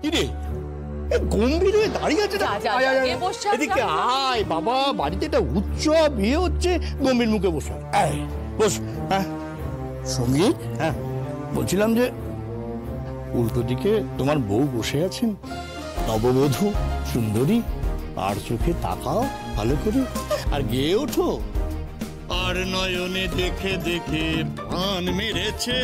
কিরে গম্ভীর হয়ে দাঁড়িয়ে আছে যা, যা, যা, গিয়ে বসে আয়, এদিকে যা। আয় বাবা, বাড়িতে একটা উৎসব বিয়ে হচ্ছে, গম্ভীর মুখে বসে আয়, বস। হ্যাঁ সঙ্গীত, হ্যাঁ বলছিলাম যে উল্টো দিকে তোমার বউ বসে আছেন, নববধূ সুন্দরী, আর চোখে তাকাও ভালো করে আর গেয়ে ওঠো। আর নয়নে দেখে দেখে প্রাণ মেরেছে।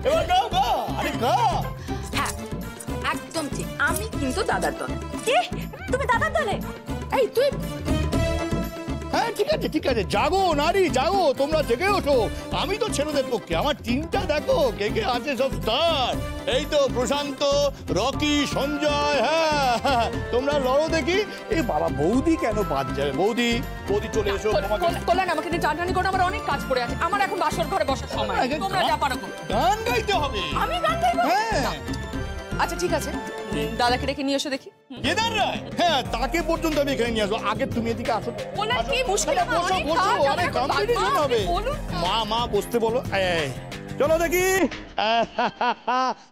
এবার গাও, গাও, আরে গাও। হ্যাঁ একদম ঠিক, আমি কিন্তু দাদার দলে। কি তুমি দাদার দলে? এই তুই হ্যাঁ ঠিক আছে ঠিক আছে, জাগো নারী জাগো, তোমরা জেগে ওঠো। আমি তো ছেলেদের পক্ষে, আমার টিমটা দেখো কে কে আছে সব স্টার। এই তো প্রশান্ত, রকি, সঞ্জয়। হ্যাঁ তোমরা লড়ো দেখি। এই বাবা বৌদি কেন বাদ যাবে? বৌদি বৌদি চলে এসো। কল্যাণ আমাকে নিয়ে টানটানি করে, আমার অনেক কাজ পড়ে আছে, আমার এখন বাসর ঘরে বসার সময়। তোমরা যা পারো করো। গান গাইতে হবে। আমি গান গাইবো? হ্যাঁ আচ্ছা ঠিক আছে, দাদাকে ডেকে নিয়ে এসো দেখি। কেদার রায়, হ্যাঁ তাকে পর্যন্ত আমি এখানে নিয়ে আসবো। আগে তুমি এদিকে আসো। কল্যাণ কি মুশকিল, আমার বসো অনেক বসো, কাজ, আরে আমার এখন কম্পিটিশন বাবা, হবে। বলুন না। মা মা বসতে বলো। এই, চলো দেখি।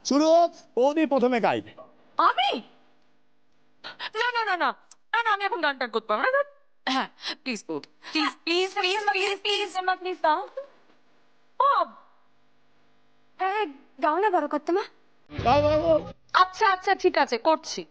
শুরু হোক। বৌদি প্রথমে গাইবে। আমি না না না না না না, আমি এখন গান টান করতে পারবো না। হ্যাঁ please please please please please please মা, প্লিজ দাও। হ্যাঁ গাও না বড় করতে মা। গাও, গাও, গাও। আচ্ছা আচ্ছা ঠিক আছে, করছি।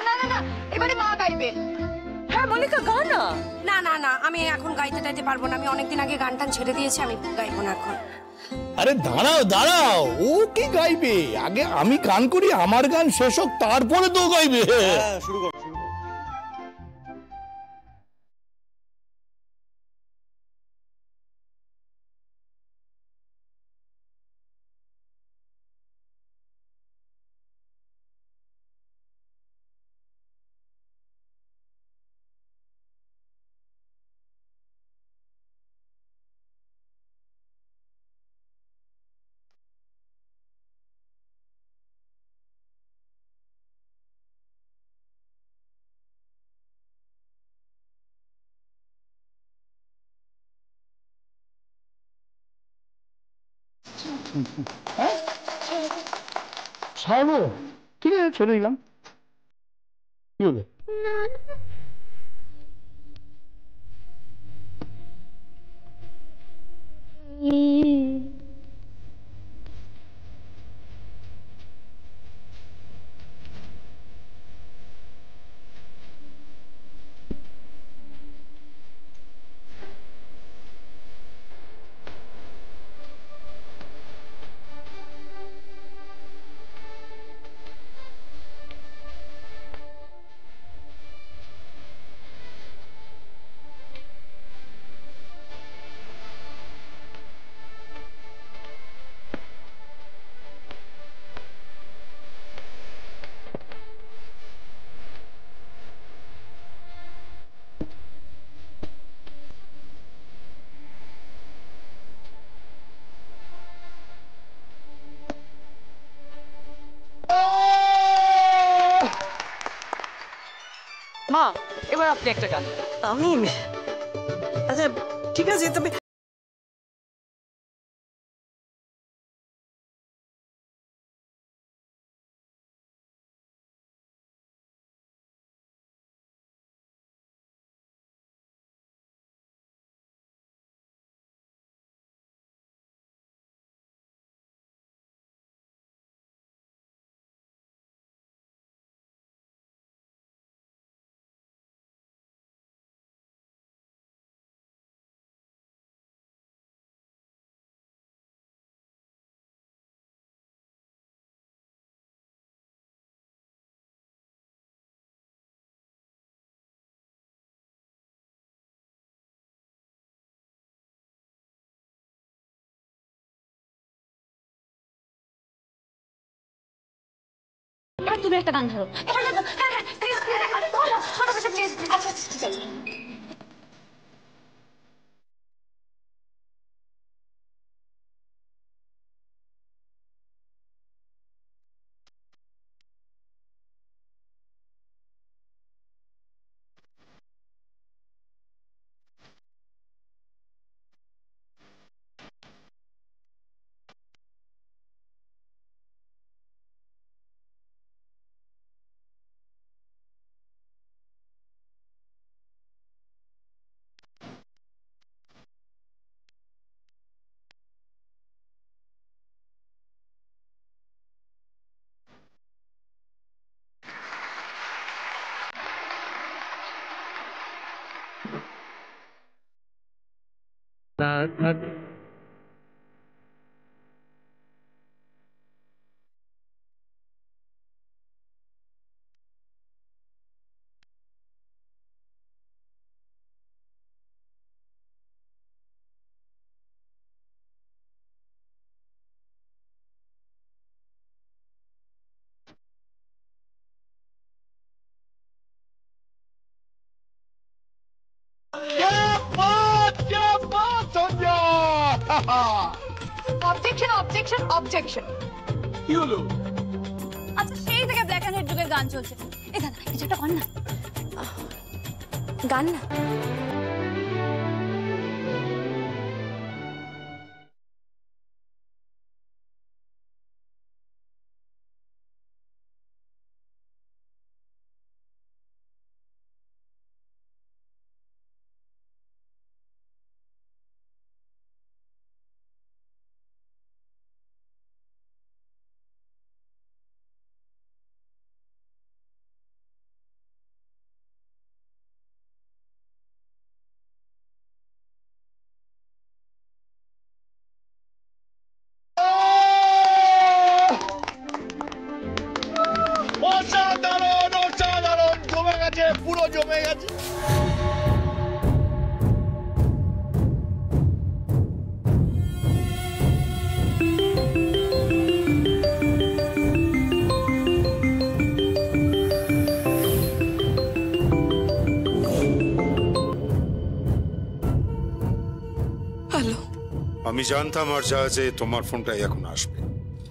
না না না, এবারে মা গাইবে। হ্যাঁ মনিকা গা না। না না না, আমি এখন গাইতে টাইতে পারবো না, আমি অনেকদিন আগে গান টান ছেড়ে দিয়েছি, আমি গাইবো না এখন। আরে দাঁড়াও দাঁড়াও, ও কি গাইবে? আগে আমি গান করি, আমার গান শেষ হোক, তারপরে তো গাইবে। হ্যাঁ শুরু করো, শুরু করো। হ্যাঁ ছাড়বো, ঠিক আছে ছেড়ে দিলাম। কি হলো? মা এবার আপনি একটা গান। আমি আচ্ছা ঠিক আছে, তবে এবার তুমি একটা গান ধরো। আচ্ছা ঠিক আছে। Objection objection objection. কি হলো? আচ্ছা সেই থেকে ব্ল্যাক এন্ড হোয়াইট যুগের গান চলছে, এই দাদা কিছু একটা কর না। গান না অসাধারণ অসাধারণ, জমে গেছে, পুরো জমে গেছে। হ্যালো, আমি জানতাম আর যা যে তোমার ফোনটাই এখন আসবে।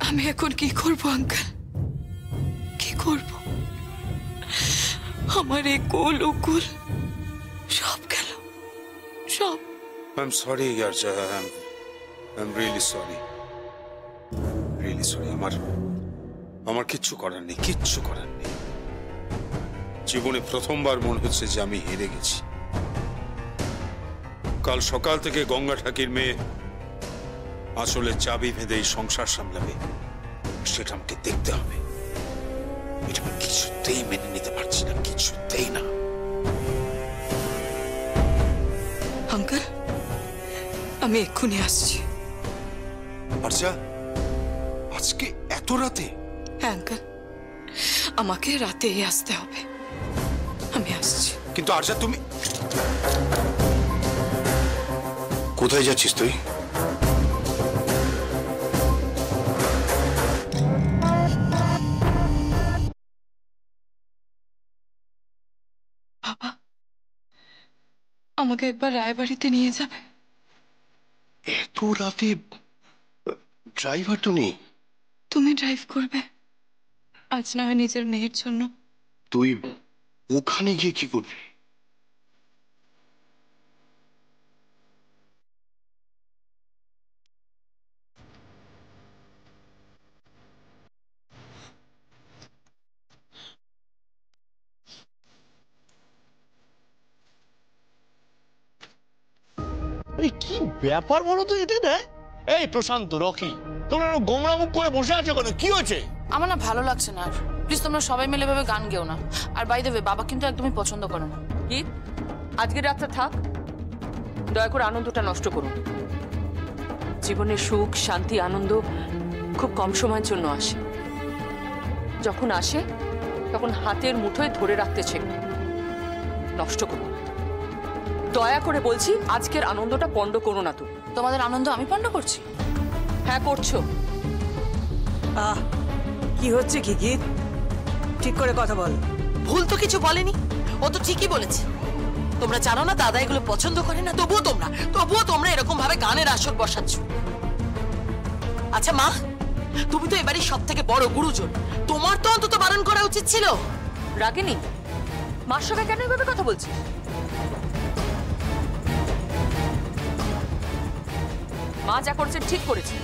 আমি এখন কি করব আঙ্কেল? কি করব? আমার এই কোল উকুল সব গেল, সব। I am sorry Arja, I am really sorry, really sorry. আমার কিচ্ছু করার নেই, কিচ্ছু করার নেই। জীবনে প্রথমবার মনে হচ্ছে যে আমি হেরে গেছি। কাল সকাল থেকে গঙ্গা ঠাকির মেয়ে আসলে চাবি বেঁধে এই সংসার সামলাবে, সেটা আমাকে দেখতে হবে। এটা আমি কিছুতেই মেনে নিতে পারছি না, কিছুতেই না। আঙ্কেল, আমি এক্ষুনি আসছি। আরজা, আজকে এত রাতে? হ্যাঁ আঙ্কেল, আমাকে রাতেই আসতে হবে। আমি আসছি। কিন্তু আরজা, তুমি কোথায় যাচ্ছিস তুই? বাবা, আমাকে একবার রায়বাড়িতে নিয়ে যাবে? এত রাতে ড্রাইভার তো নেই। তুমি ড্রাইভ করবে আজ, না হয় নিজের মেয়ের জন্য। তুই ওখানে গিয়ে কি করবি? কি ব্যাপার বলো তো এটা? না এই প্রশান্ত, রকি, তোমরা গোমরা মুখ করে বসে আছো কেন? কি হয়েছে? আমার না ভালো লাগছে না। আর প্লিজ তোমরা সবাই মিলে ভাবে গান গেও না। আর বাই দ্য ওয়ে, বাবা কিন্তু একদমই পছন্দ করে না। কি আজকের রাতটা থাক, দয়া করে আনন্দটা নষ্ট করুন। জীবনে সুখ, শান্তি, আনন্দ খুব কম সময়ের জন্য আসে। যখন আসে তখন হাতের মুঠোয় ধরে রাখতে শেখো, নষ্ট করুন। দয়া করে বলছি, আজকের আনন্দটা পণ্ড করো না তুমি। তোমাদের আনন্দ আমি পণ্ড করছি? হ্যাঁ করছো। কি হচ্ছে কি গীত? ঠিক করে কথা বল। ভুল তো কিছু বলেনি, ও তো ঠিকই বলেছে। তোমরা জানো না দাদা এগুলো পছন্দ করে না, তবুও তোমরা এরকম ভাবে গানের আসর বসাচ্ছ। আচ্ছা মা, তুমি তো এবারই সব থেকে বড় গুরুজন, তোমার তো অন্তত বারণ করা উচিত ছিল। রাগিনী, মার সঙ্গে কেন এভাবে কথা বলছিস? মা যা করেছেন ঠিক করেছে।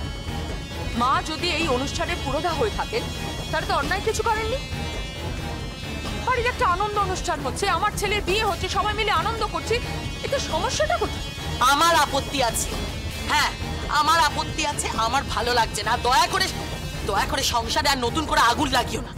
মা যদি এই অনুষ্ঠানের পুরোধা হয়ে থাকেন তাহলে তো অন্যায় কিছু করেননি। বাড়ির একটা আনন্দ অনুষ্ঠান হচ্ছে, আমার ছেলের বিয়ে হচ্ছে, সবাই মিলে আনন্দ করছি, এতে সমস্যাটা কোথায়? আমার আপত্তি আছে, হ্যাঁ আমার আপত্তি আছে, আমার ভালো লাগছে না। দয়া করে সংসারে আর নতুন করে আগুন লাগিও না।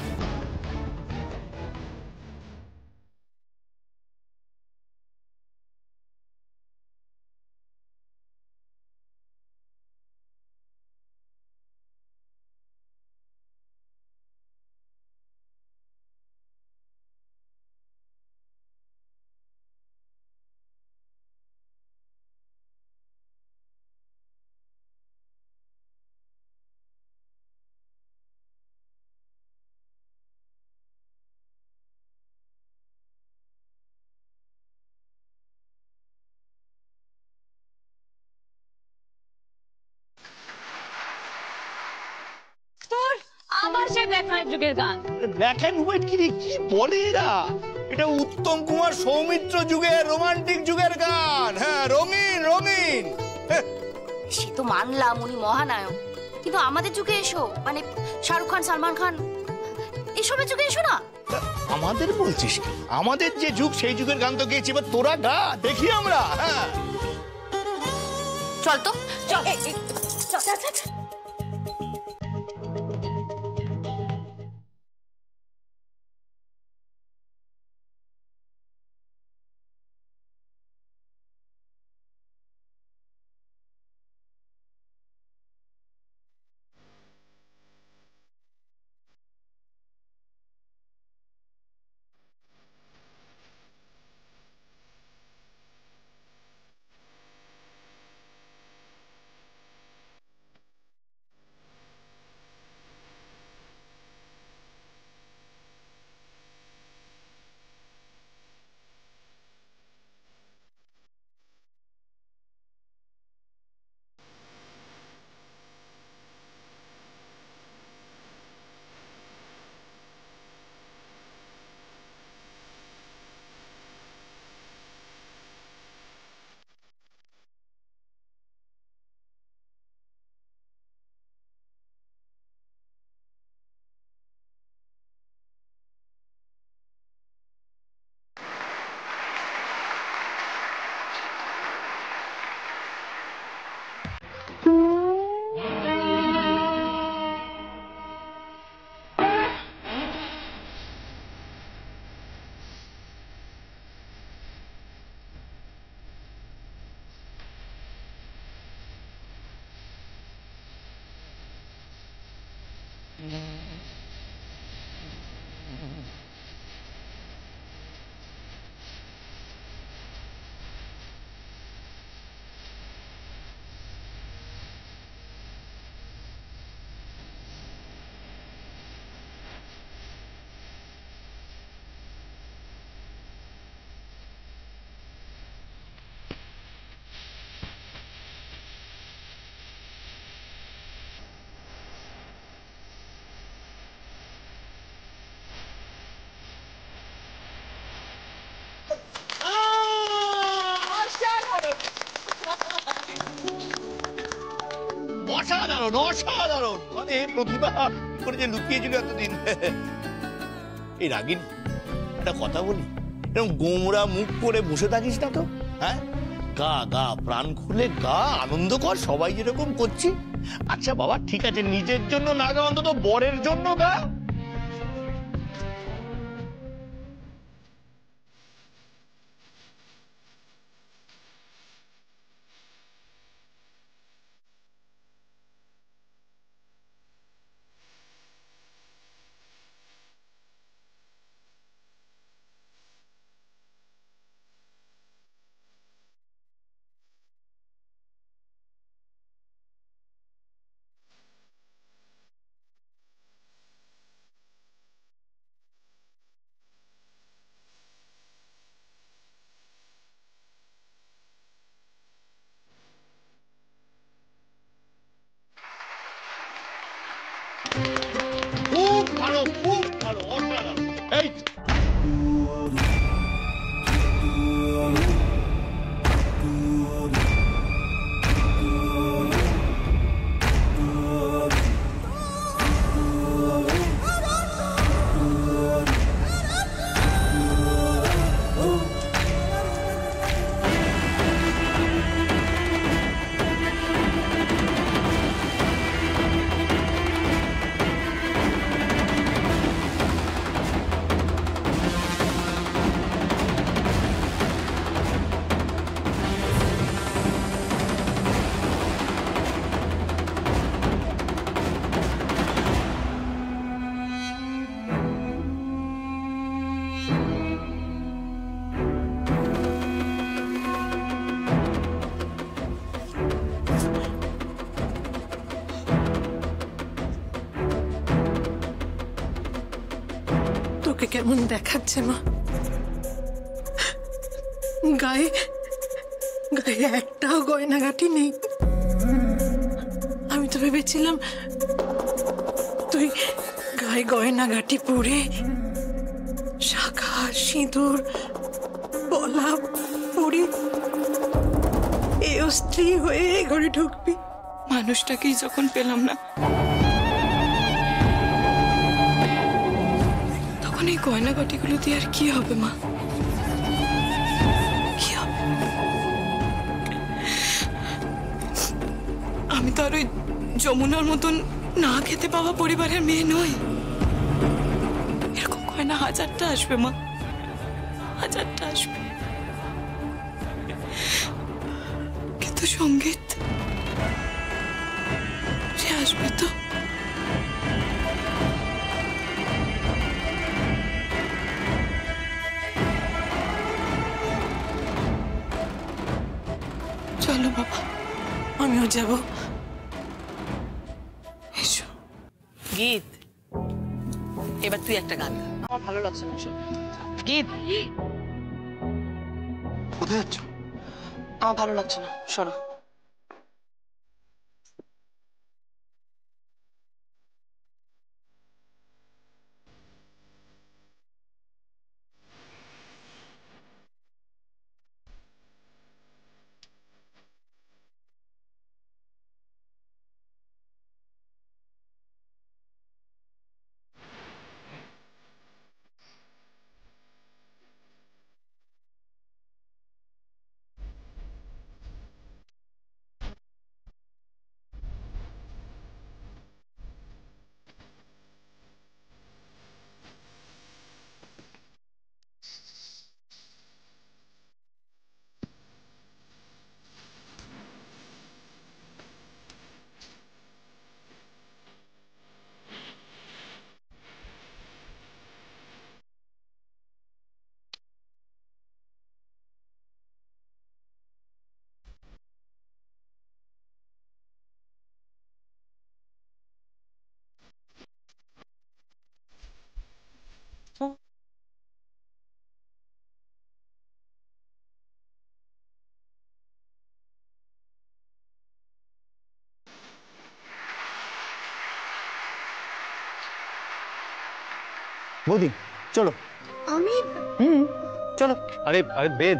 আবার সে ব্ল্যাক নাইট যুগের গান। ব্ল্যাক অ্যান্ড হোয়াইট কি বলে এরা? এটা উত্তম কুমার সৌমিত্র যুগের, রোমান্টিক যুগের গান। হ্যাঁ, রঙিন রঙিন। সে তো মানলাম উনি মহানায়ক, কিন্তু আমাদের যুগে এসো, মানে শাহরুখ খান, সালমান খান এসবের যুগে এসো না। আমাদের বলছিস কি? আমাদের যে যুগ সেই যুগের গান তো গেয়েছি, এবার তোরা গা, দেখি আমরা। হ্যাঁ চল তো, চল। অসাধারণ অসাধারণ, মানে প্রতিভা করে যে লুকিয়েছিল এতদিন। এই রাগিনী, একটা কথা বলি, এরকম গোমরা মুখ করে বসে থাকিস না তো। হ্যাঁ, গা গা, প্রাণ খুলে গা, আনন্দ কর, সবাই যেরকম করছি। আচ্ছা বাবা, ঠিক আছে, নিজের জন্য না গা, অন্তত বরের জন্য গা। কেমন দেখাচ্ছে মা। গায়ে গায়ে একটাও গয়নাগাটি নেই। আমি তো ভেবেছিলাম তুই গায়ে গয়নাগাটি পরে শাখা সিঁদুর পলা পরে এও স্ত্রী হয়ে ঘরে ঢুকবি। মানুষটাকেই যখন পেলাম না, তখন এই গয়নাগাটিগুলো দিয়ে আর কি হবে মা? কি হবে? আমি তো আর ওই যমুনার মতন না খেতে পাওয়া পরিবারের মেয়ে নই। এরকম গয়না হাজারটা আসবে মা, হাজারটা আসবে, কিন্তু সঙ্গীত সে আসবে তো? চলো বাবা, আমিও যাব। এসো। গীত, এবার তুই একটা গান গা। আমার ভালো লাগছে না এসব। গীত, কোথায় যাচ্ছ? আমার ভালো লাগছে না, শোনো। বৌদি চলো। আমি চলো। আরে আরে বেদ,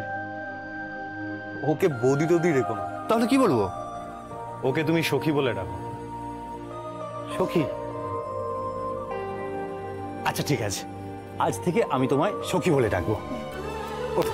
ওকে বৌদি টৌদি রেখো না। তাহলে কি বলবো? ওকে তুমি সখী বলে ডাকো। সখী? আচ্ছা ঠিক আছে, আজ থেকে আমি তোমায় সখী বলে ডাকবো। ওঠো।